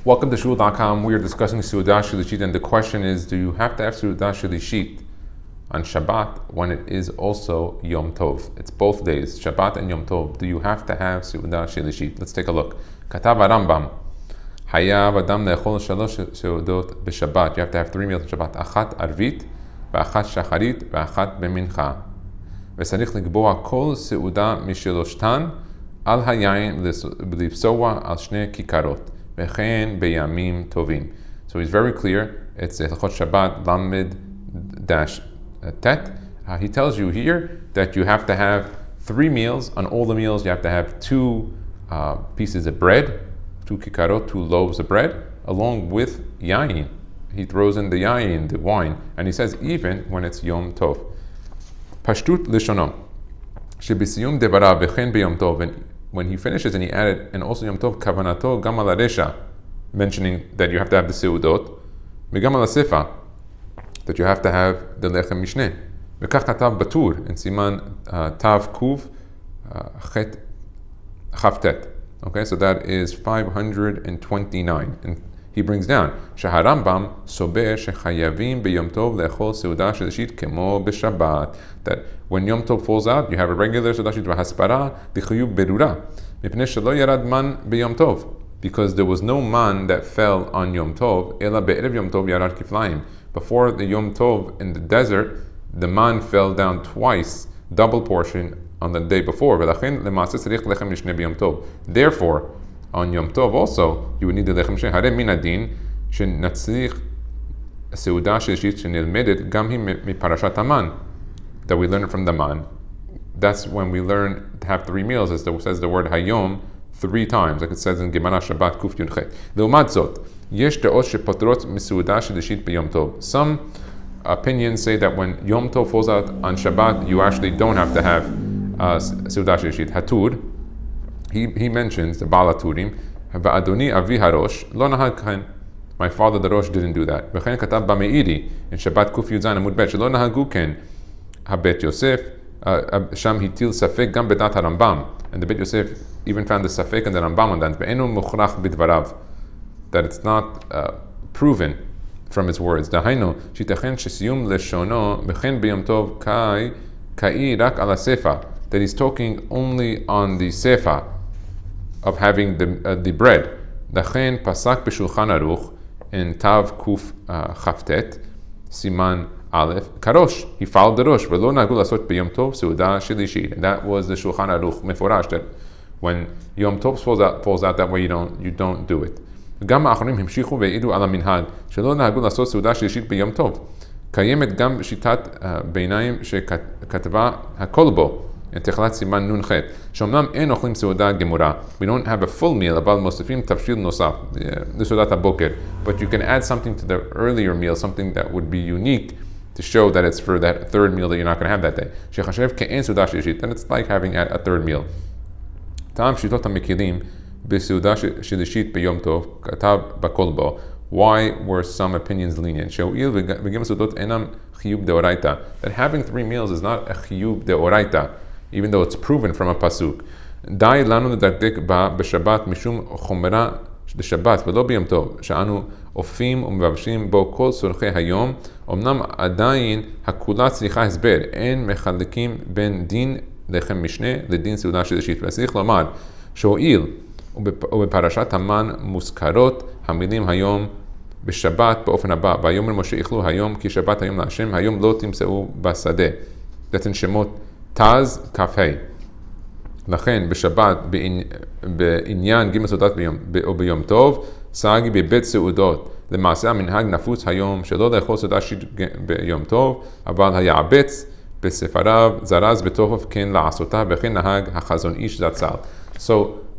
Welcome to Shul.com. We are discussing Seuda Shelishit, and the question is, do you have to have Seuda Shelishit on Shabbat when it is also Yom Tov? It's both days, Shabbat and Yom Tov. Do you have to have Seuda Shelishit? Let's take a look. Katav RAMBAM. Hayav Adam le'echol shalosh seudot b'Shabbat. You have to have 3 meals on Shabbat. Achat arvit, ve'achat shacharit, ve'achat b'mincha. V'tzarich likboa kol seuda misheloshtan al hayayin v'lipsoa al shnei kikarot. Beyamim tovim. So he's very clear. It's Hilchot Shabbat Lamed dash Tet. He tells you here that you have to have 3 meals. On all the meals, you have to have 2 pieces of bread, 2 kikarot, 2 loaves of bread, along with yayin. He throws in the yayin, the wine, and he says even when it's Yom Tov. Pashtut lishono. Shebisiyum devara v'chen beyom tov. When he finishes and he added, and also Yom Tov kavanato gam al haresha, mentioning that you have to have the seudot, v'gam al hasefa, that you have to have the lechem mishneh. V'kach katav batur in siman tav kuv chet chavtet. Okay, so that is 529, and he brings down shaharambam sober shechayavim b'Yom Tov le'echol seuda shelishit kemo b'Shabbat, that when Yom Tov falls out, you have a regular seuda shelishit v'haspara b'chiyuv berura mipnei shelo yarad man b'Yom Tov, because there was no man that fell on Yom Tov ela be'erev Yom Tov yarad kiflaim. Before the Yom Tov in the desert, the man fell down twice, double portion on the day before. Therefore, on Yom Tov also, you would need the lechem mishneh. Hare min adin shenatzrich seuda shelishit shenilmedet gam hi miparashat haman, that we learn from the man. That's when we learn to have 3 meals, as it says the word hayom 3 times, like it says in Gemara Shabbat Kuf Yud Chet. Le'umat zot, yesh de'ot shepotrot miseuda shelishit b'Yom Tov. Some opinions say that when Yom Tov falls out on Shabbat, you actually don't have to have seuda shelishit. Hatur, he mentions the Baal HaTurim, Va'adoni avi harosh lo nahag kain. My father the Rosh didn't do that. V'chein katav b'meiri in Shabbat Kuf Yud Zayin Amud Bet shelo nahagu ken habet Yosef sham hitil safek gam bedat HaRambam, and the Bet Yosef even found the safek and the Rambam on that. Ve'enu mukhrach bidvarav, that it's not proven from his words. Dahainu shitachen shesiyum leshono v'chein b'Yom Tov kai rak ala sefa, that he's talking only on the sefa of having the bread. Dachen pasak b'Shulchan Aruch in Tav Kuf Chavtet Siman Aleph Karosh. He followed the Rosh. V'lo nagu lasot b'Yom Tov Seuda Shelishit. And that was the Shulchan Aruch Meforash, that when Yom Tov falls out that way, you don't do it. גם האחרונים המשיכו והעידו על המנהג שלא נהגו לעשות סעודה שלישית ביום טוב. קיימת גם שיטת ביניים שכתבה הקולבו in Techlat Siman Nun Chet, שאומנם אין אוכלים סעודה גמורה. We don't have a full meal, אבל מוסיפים תבשיל נוסף, לסעודת הבוקר. But you can add something to the earlier meal, something that would be unique to show that it's for that 3rd meal that you're not going to have that day. שחשב כאין סעודה שלישית, then it's like having a 3rd meal. טעם שיטות המקילים בסעודה שלישית ביום טוב, כתב בקולבו. Why were some opinions lenient? שהואיל וגם סעודות אינם חיוב דאורייתא, that having 3 meals is not a חיוב דאורייתא, even though it's proven from a pasuk. די לנו לדקדק בה בשבת משום חומרה לשבת ולא ביום טוב, שאנו אופים ומבשלים בו כל צורכי היום. אמנם עדיין הכולה צריכה הסבר, אין מחלקים בין דין לחם משנה לדין סעודה שלישית. וצריך לומר שהואיל ובפרשת המן מוזכרות המילים היום בשבת באופן הבא, ויאמר משה איכלו היום כי שבת היום להשם, היום לא תמצאו בשדה. that's in שמות תז כ"ה. לכן בשבת בעניין ג' סעודת או ביום טוב סגי בבית סעודות. למעשה המנהג נפוץ היום שלא לאכול סעודה שלישית ביום טוב, אבל היעבץ בספריו זרז בתוכו כן לעשותה, וכן נהג החזון איש זצ"ל. So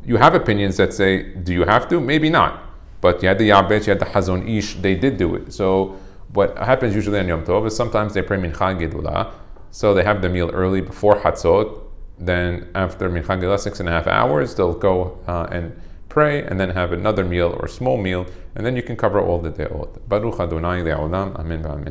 you have opinions that say, do you have to? Maybe not. But you had the Yabetz, you had the Hazon Ish, they did do it. So what happens usually on Yom Tov is sometimes they pray Mincha Gedulah, so they have the meal early before Hatzot, then after Mincha Gedulah, 6.5 hours, they'll go and pray, and then have another meal or small meal, and then you can cover all the day. Baruch Adonai le'olam, amen v'amen.